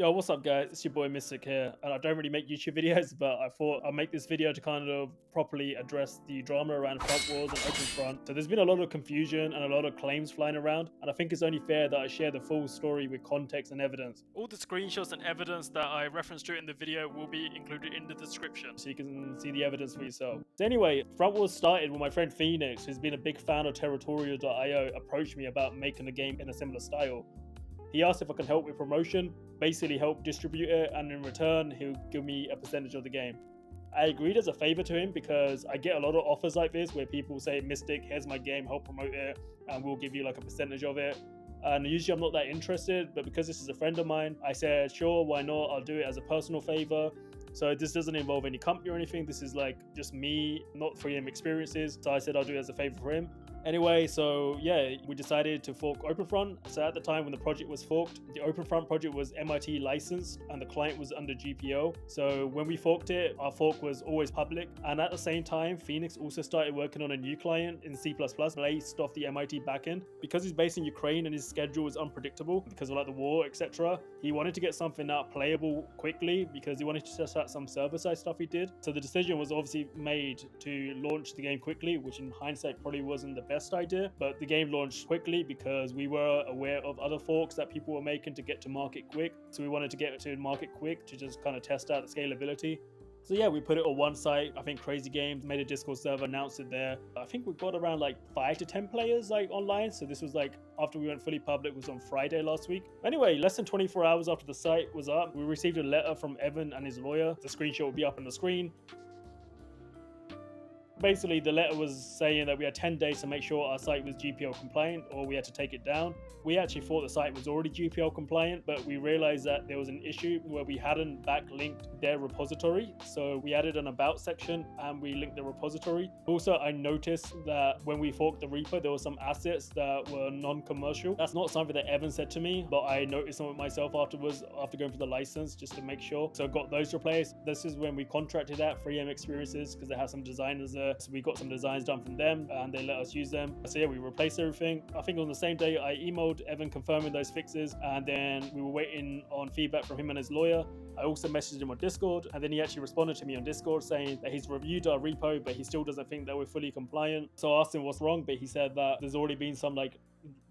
Yo, what's up guys? It's your boy Mystic here, and I don't really make YouTube videos, but I thought I'll make this video to kind of properly address the drama around FrontWars and OpenFront. So there's been a lot of confusion and a lot of claims flying around, and I think it's only fair that I share the full story with context and evidence. All the screenshots and evidence that I referenced to in the video will be included in the description, so you can see the evidence for yourself. So anyway, FrontWars started when my friend Phoenix, who's been a big fan of Territorial.io, approached me about making a game in a similar style. He asked if I can help with promotion, basically help distribute it, and in return, he'll give me a percentage of the game. I agreed as a favor to him because I get a lot of offers like this where people say, Mystic, here's my game, help promote it, and we'll give you like a percentage of it. And usually I'm not that interested, but because this is a friend of mine, I said, sure, why not? I'll do it as a personal favor. So this doesn't involve any company or anything. This is like just me, not for him experiences. So I said I'll do it as a favor for him. Anyway, so yeah, we decided to fork OpenFront. So at the time when the project was forked, the OpenFront project was MIT licensed and the client was under GPO. So when we forked it, our fork was always public. And at the same time, Phoenix also started working on a new client in C++ based off the MIT backend. Because he's based in Ukraine and his schedule is unpredictable because of like the war, etc. He wanted to get something out playable quickly because he wanted to test out some server-side stuff he did. So the decision was obviously made to launch the game quickly, which in hindsight probably wasn't the best idea, but the game launched quickly because we were aware of other forks that people were making to get to market quick. So we wanted to get to market quick to just kind of test out the scalability. So yeah, we put it on one site. I think Crazy Games made a Discord server, announced it there. I think we got around like 5 to 10 players like online. So this was like after we went fully public, was on Friday last week. Anyway, less than 24 hours after the site was up, we received a letter from Evan and his lawyer. The screenshot will be up on the screen. Basically, the letter was saying that we had 10 days to make sure our site was GPL compliant or we had to take it down. We actually thought the site was already GPL compliant, but we realized that there was an issue where we hadn't backlinked their repository. So we added an about section and we linked the repository. Also, I noticed that when we forked the repo, there were some assets that were non-commercial. That's not something that Evan said to me, but I noticed some of myself afterwards after going for the license just to make sure. So I got those replaced. This is when we contracted out 3M Experiences because they have some designers there. So we got some designs done from them and they let us use them. So yeah, we replaced everything. I think on the same day I emailed Evan confirming those fixes, and then we were waiting on feedback from him and his lawyer. I also messaged him on Discord, and then he actually responded to me on Discord saying that he's reviewed our repo, but he still doesn't think that we're fully compliant. So I asked him what's wrong, but he said that there's already been some like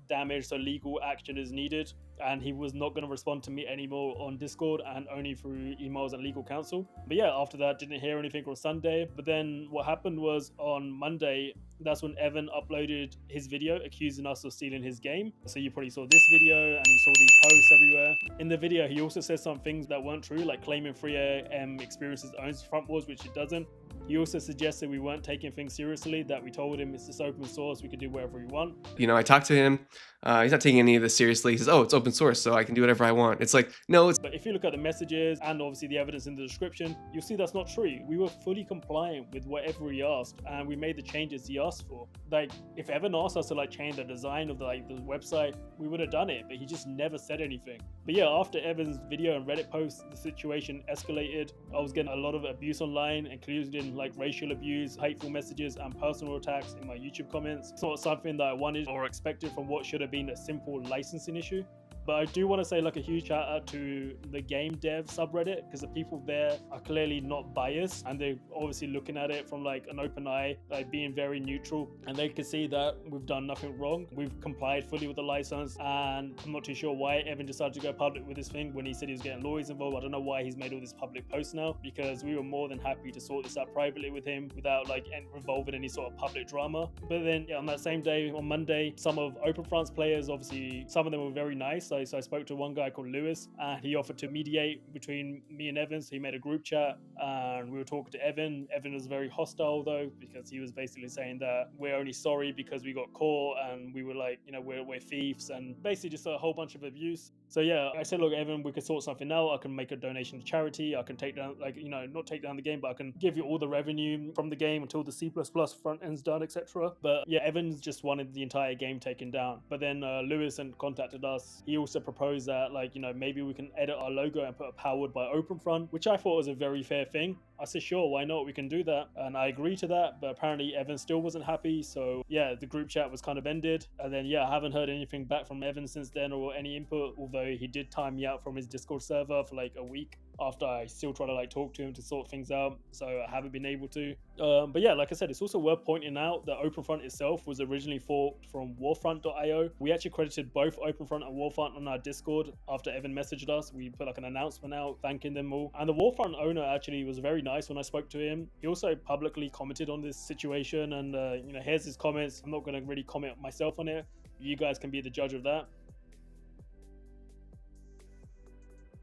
damage, so legal action is needed, and he was not going to respond to me anymore on Discord and only through emails and legal counsel. But yeah, after that, didn't hear anything on Sunday. But then what happened was on Monday, that's when Evan uploaded his video accusing us of stealing his game. So you probably saw this video and you saw these posts everywhere. In the video, he also said some things that weren't true, like claiming 3M Experiences owns FrontWars, which it doesn't. He also suggested we weren't taking things seriously, that we told him it's just open source, we could do whatever we want. You know, I talked to him. He's not taking any of this seriously. He says, oh, it's open source, so I can do whatever I want. It's like, no, it's... But if you look at the messages and obviously the evidence in the description, you'll see that's not true. We were fully compliant with whatever he asked, and we made the changes he asked for. Like, if Evan asked us to like change the design of the website, we would have done it, but he just never said anything. But yeah, after Evan's video and Reddit post, the situation escalated. I was getting a lot of abuse online, including like racial abuse, hateful messages, and personal attacks in my YouTube comments. It's not something that I wanted or expected from what should have been a simple licensing issue. But I do want to say like a huge shout out to the game dev subreddit, because the people there are clearly not biased and they're obviously looking at it from like an open eye, like being very neutral, and they can see that we've done nothing wrong. We've complied fully with the license, and I'm not too sure why Evan decided to go public with this thing when he said he was getting lawyers involved. I don't know why he's made all this public posts now, because we were more than happy to sort this out privately with him without like involving any sort of public drama. But then yeah, on that same day, on Monday, some of OpenFront's players, obviously some of them were very nice. So I spoke to one guy called Lewis, and he offered to mediate between me and Evan. So he made a group chat and we were talking to Evan. Evan was very hostile though, because he was basically saying that we're only sorry because we got caught and we were like, you know, we're thieves, and basically just a whole bunch of abuse. So yeah, I said, look, Evan, we could sort something out. I can make a donation to charity. I can take down, like, you know, not take down the game, but I can give you all the revenue from the game until the C++ front end's done, etc. But yeah, Evans just wanted the entire game taken down. But then Lewis contacted us. He also proposed that, like, you know, maybe we can edit our logo and put a powered by OpenFront, which I thought was a very fair thing. I said, sure, why not? We can do that. And I agreed to that, but apparently Evan still wasn't happy. So yeah, the group chat was kind of ended. And then yeah, I haven't heard anything back from Evan since then or any input, although though he did time me out from his Discord server for like a week after I still try to like talk to him to sort things out. So I haven't been able to. But yeah, like I said, it's also worth pointing out that OpenFront itself was originally forked from WarFront.io. We actually credited both OpenFront and WarFront on our Discord after Evan messaged us. We put like an announcement out thanking them all. And the WarFront owner actually was very nice when I spoke to him. He also publicly commented on this situation, and here's his comments. I'm not going to really comment myself on it. You guys can be the judge of that.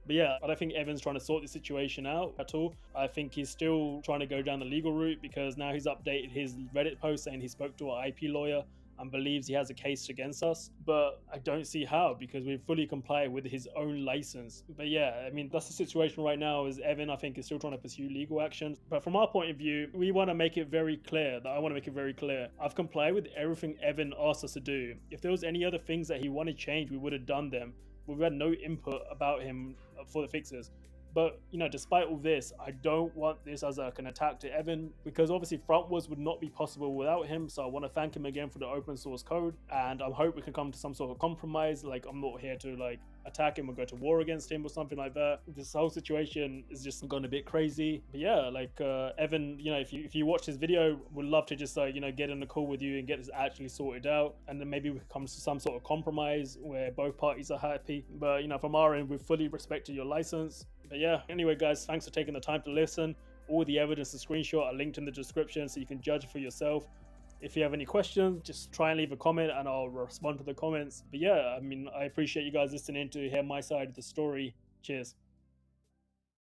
But yeah, I don't think Evan's trying to sort the situation out at all. I think he's still trying to go down the legal route, because now he's updated his Reddit post saying he spoke to our IP lawyer and believes he has a case against us. But I don't see how, because we fully comply with his own license. But yeah, I mean, that's the situation right now. Is Evan, I think, is still trying to pursue legal action. But from our point of view, we want to make it very clear that I want to make it very clear. I've complied with everything Evan asked us to do. If there was any other things that he wanted changed, we would have done them. We've had no input about him for the fixes. But despite all this, I don't want this as like an attack to Evan, because obviously FrontWars would not be possible without him. So I want to thank him again for the open source code, and I hope we can come to some sort of compromise. Like, I'm not here to like attack him or go to war against him or something like that. This whole situation is just gone a bit crazy. But yeah, like Evan, if you watch this video, would love to just like get in a call with you and get this actually sorted out, and then maybe we can come to some sort of compromise where both parties are happy. But from our end, we've fully respected your license. But yeah, anyway guys, thanks for taking the time to listen. All the evidence and screenshot are linked in the description so you can judge for yourself. If you have any questions, just try and leave a comment and I'll respond to the comments. But yeah, I mean, I appreciate you guys listening to hear my side of the story. Cheers.